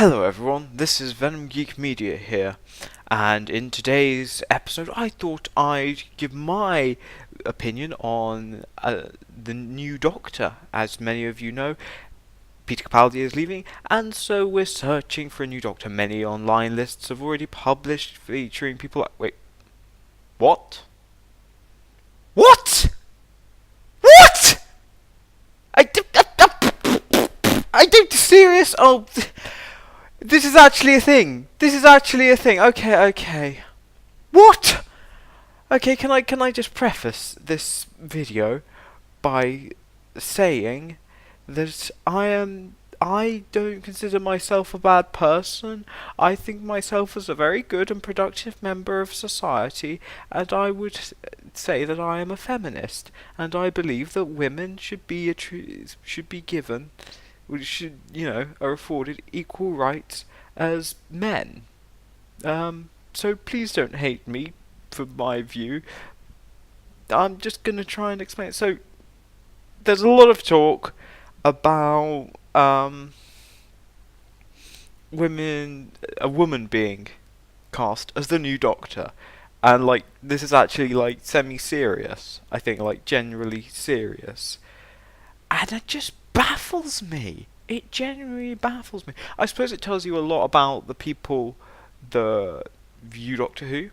Hello everyone, this is Venom Geek Media here, and in today's episode I thought I'd give my opinion on the new Doctor. As many of you know, Peter Capaldi is leaving, and so we're searching for a new Doctor. Many online lists have already published featuring people like... Wait, what? What? What? I don't... Serious? Oh... This is actually a thing. This is actually a thing. Okay. What? Okay, can I just preface this video by saying that I don't consider myself a bad person. I think myself as a very good and productive member of society, and I would say that I am a feminist, and I believe that women should be given, are afforded equal rights as men. So please don't hate me for my view. I'm just gonna try and explain it. So there's a lot of talk about a woman being cast as the new Doctor, and like this is actually like semi-serious. I think like generally serious, and it just baffles me. It genuinely baffles me. I suppose it tells you a lot about the people that view Doctor Who,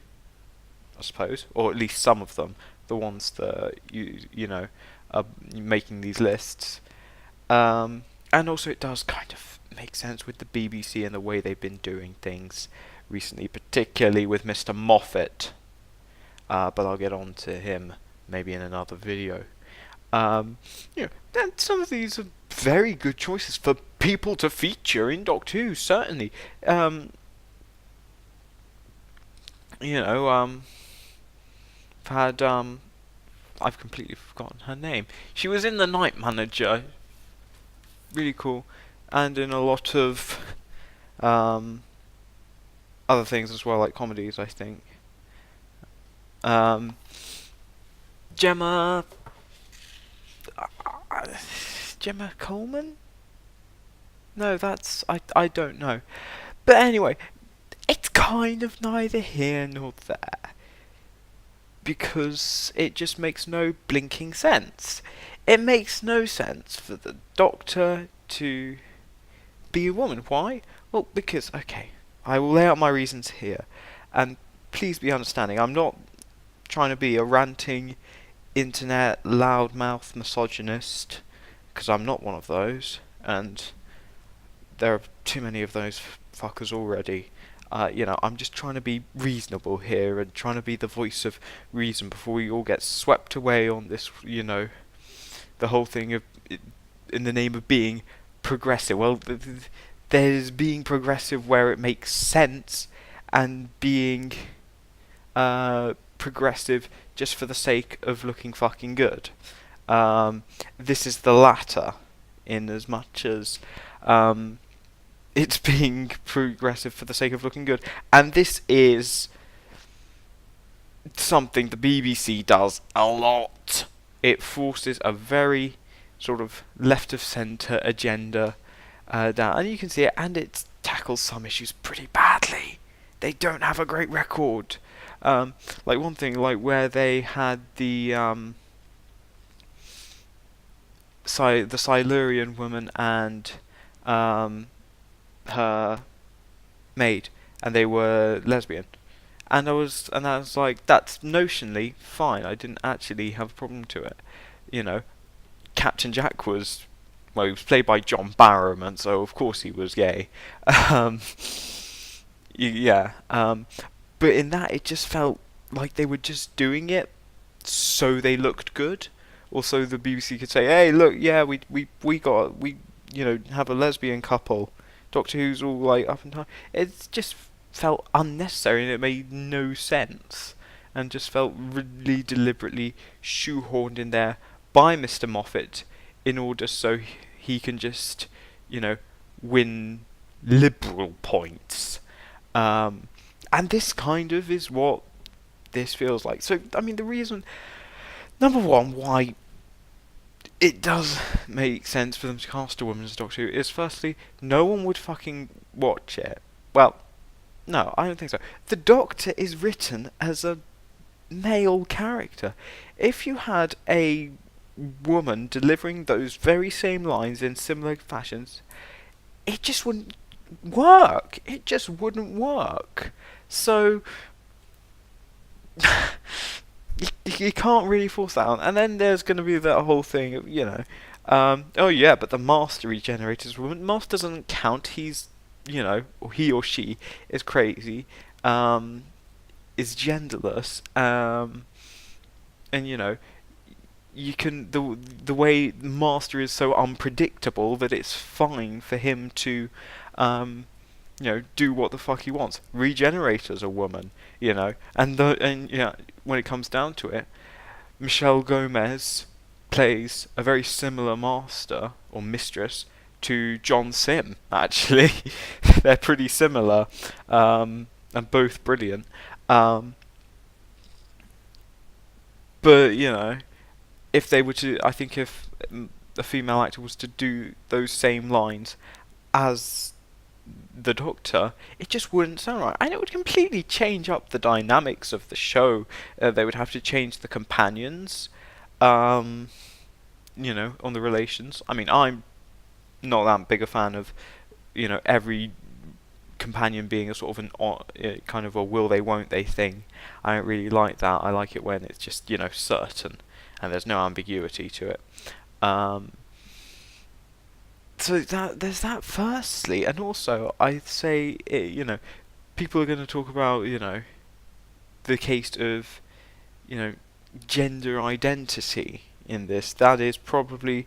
I suppose, or at least some of them, the ones that you know are making these lists. And also it does kind of make sense with the BBC and the way they've been doing things recently, particularly with Mr. Moffat. But I'll get on to him maybe in another video. Then some of these are very good choices for people to feature in Doctor Who, certainly. I've completely forgotten her name. She was in The Night Manager, really cool, and in a lot of other things as well, like comedies, I think. Gemma Coleman? No, that's I don't know. But anyway, it's kind of neither here nor there, because it just makes no blinking sense. It makes no sense for the Doctor to be a woman. Why? Well, because, okay, I will lay out my reasons here, and please be understanding. I'm not trying to be a ranting internet loudmouth misogynist, because I'm not one of those, and there are too many of those fuckers already. I'm just trying to be reasonable here and trying to be the voice of reason before we all get swept away on this, the whole thing of in the name of being progressive. Well, there's being progressive where it makes sense, and being progressive just for the sake of looking fucking good. This is the latter, in as much as it's being progressive for the sake of looking good. And this is something the BBC does a lot. It forces a very sort of left of centre agenda down, and you can see it, and it tackles some issues pretty badly. They don't have a great record. Like one thing, like where they had the Silurian woman and her maid, and they were lesbian, and I was like, that's notionally fine. I didn't actually have a problem to it. Captain Jack was, well, he was played by John Barrowman, so of course he was gay. But in that, it just felt like they were just doing it so they looked good. Also, the BBC could say, "Hey, look, yeah, we have a lesbian couple." Doctor Who's all like up and down. It just felt unnecessary, and it made no sense, and just felt really deliberately shoehorned in there by Mr. Moffat in order so he can just, win liberal points. And this kind of is what this feels like. So, I mean, the reason, number one, why it does make sense for them to cast a woman as Doctor Who is firstly, no one would fucking watch it. Well, no, I don't think so. The Doctor is written as a male character. If you had a woman delivering those very same lines in similar fashions, it just wouldn't work. It just wouldn't work. So you can't really force that on. And then there's going to be that whole thing of, oh yeah, but the Master regenerates as a woman. Master doesn't count. He's, or he or she is crazy, is genderless, and you can the way Master is so unpredictable that it's fine for him to, do what the fuck he wants. Regenerate as a woman, and when it comes down to it, Michelle Gomez plays a very similar master or mistress to John Sim. Actually, they're pretty similar, and both brilliant. But if they were to, I think if a female actor was to do those same lines as the Doctor, it just wouldn't sound right, and it would completely change up the dynamics of the show. They would have to change the companions, on the relations. I mean, I'm not that big a fan of, every companion being a sort of kind of a will they won't they thing. I don't really like that. I like it when it's just certain and there's no ambiguity to it. So there's that firstly, and also I'd say people are going to talk about the case of gender identity in this. That is probably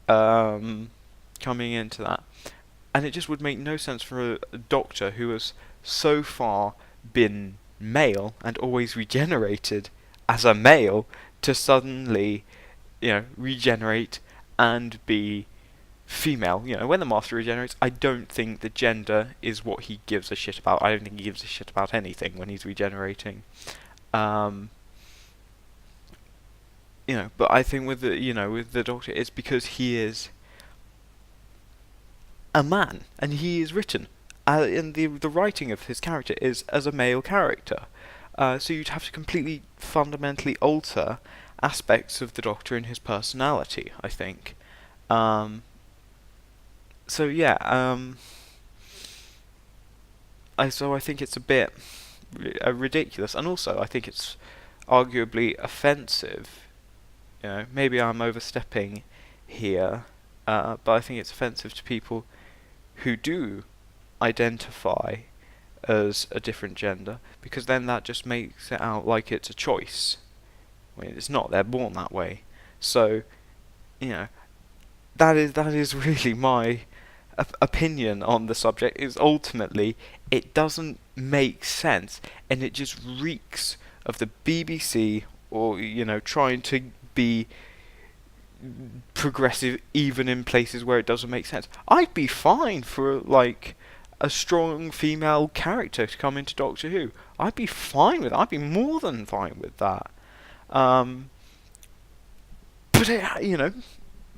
coming into that. And it just would make no sense for a Doctor who has so far been male and always regenerated as a male to suddenly, regenerate and be female. When the Master regenerates, I don't think the gender is what he gives a shit about. I don't think he gives a shit about anything when he's regenerating. But I think with the Doctor, it's because he is a man, and he is written, and the writing of his character is as a male character. So you'd have to completely fundamentally alter aspects of the Doctor and his personality, I think. So yeah, I think it's a bit ridiculous, and also I think it's arguably offensive. Maybe I'm overstepping here, but I think it's offensive to people who do identify as a different gender, because then that just makes it out like it's a choice. When it's not, they're born that way. So, that is really my opinion on the subject. Is ultimately it doesn't make sense, and it just reeks of the BBC, or trying to be progressive even in places where it doesn't make sense. I'd be fine for a strong female character to come into Doctor Who. I'd be fine with that. I'd be more than fine with that. But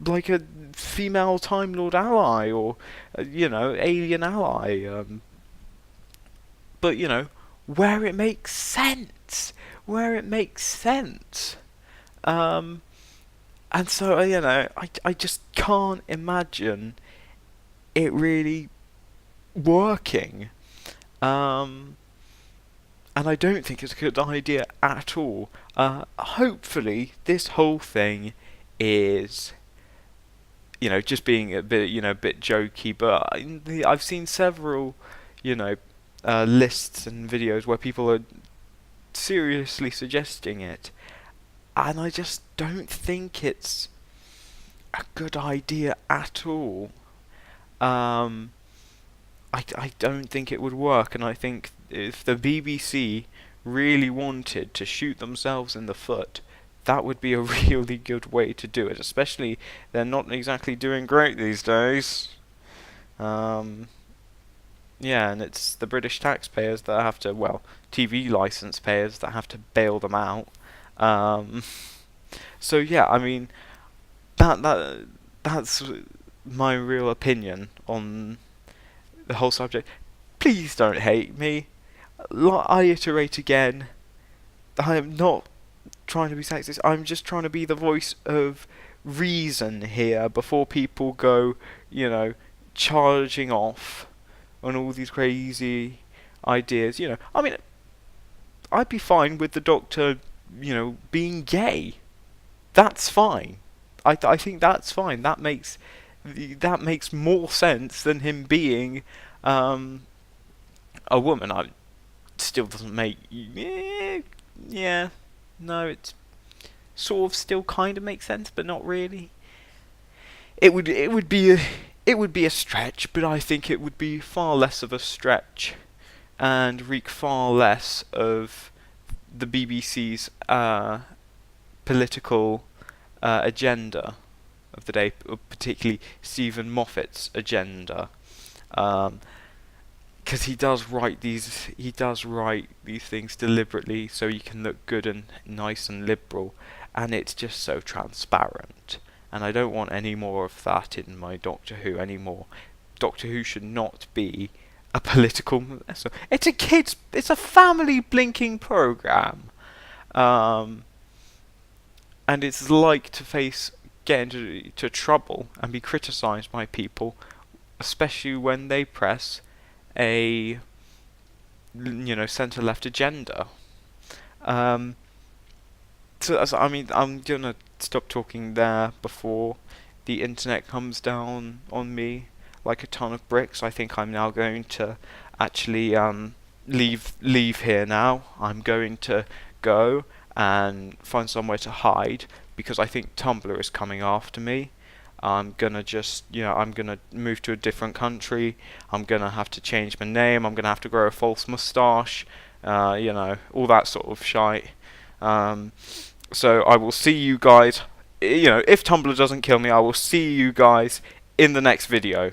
like a female Time Lord ally, or alien ally. But where it makes sense, and so I just can't imagine it really working. And I don't think it's a good idea at all. Hopefully, this whole thing is, just being a bit, a bit jokey. But I've seen several, lists and videos where people are seriously suggesting it, and I just don't think it's a good idea at all. I don't think it would work, and I think if the BBC really wanted to shoot themselves in the foot, that would be a really good way to do it. Especially, they're not exactly doing great these days. Yeah, and it's the British taxpayers that have to, TV license payers that have to bail them out. So yeah, I mean, that's my real opinion on the whole subject. Please don't hate me. I iterate again. I am not trying to be sexist. I'm just trying to be the voice of reason here before people go, charging off on all these crazy ideas. I mean, I'd be fine with the Doctor, being gay. That's fine. I think that's fine. That makes more sense than him being a woman. I still doesn't make. Yeah, no, it sort of still kind of makes sense, but not really. It would be a stretch, but I think it would be far less of a stretch, and wreak far less of the BBC's political agenda of the day, particularly Stephen Moffat's agenda, because he does write these things deliberately so he can look good and nice and liberal, and it's just so transparent. And I don't want any more of that in my Doctor Who anymore. Doctor Who should not be a political. It's a family blinking program, and it's like to get into trouble and be criticised by people, especially when they press a centre-left agenda. I'm gonna stop talking there before the internet comes down on me like a ton of bricks. I think I'm now going to actually leave here now. I'm going to go and find somewhere to hide because I think Tumblr is coming after me. I'm gonna move to a different country. I'm gonna have to change my name. I'm gonna have to grow a false moustache. All that sort of shite. So I will see you guys. If Tumblr doesn't kill me, I will see you guys in the next video.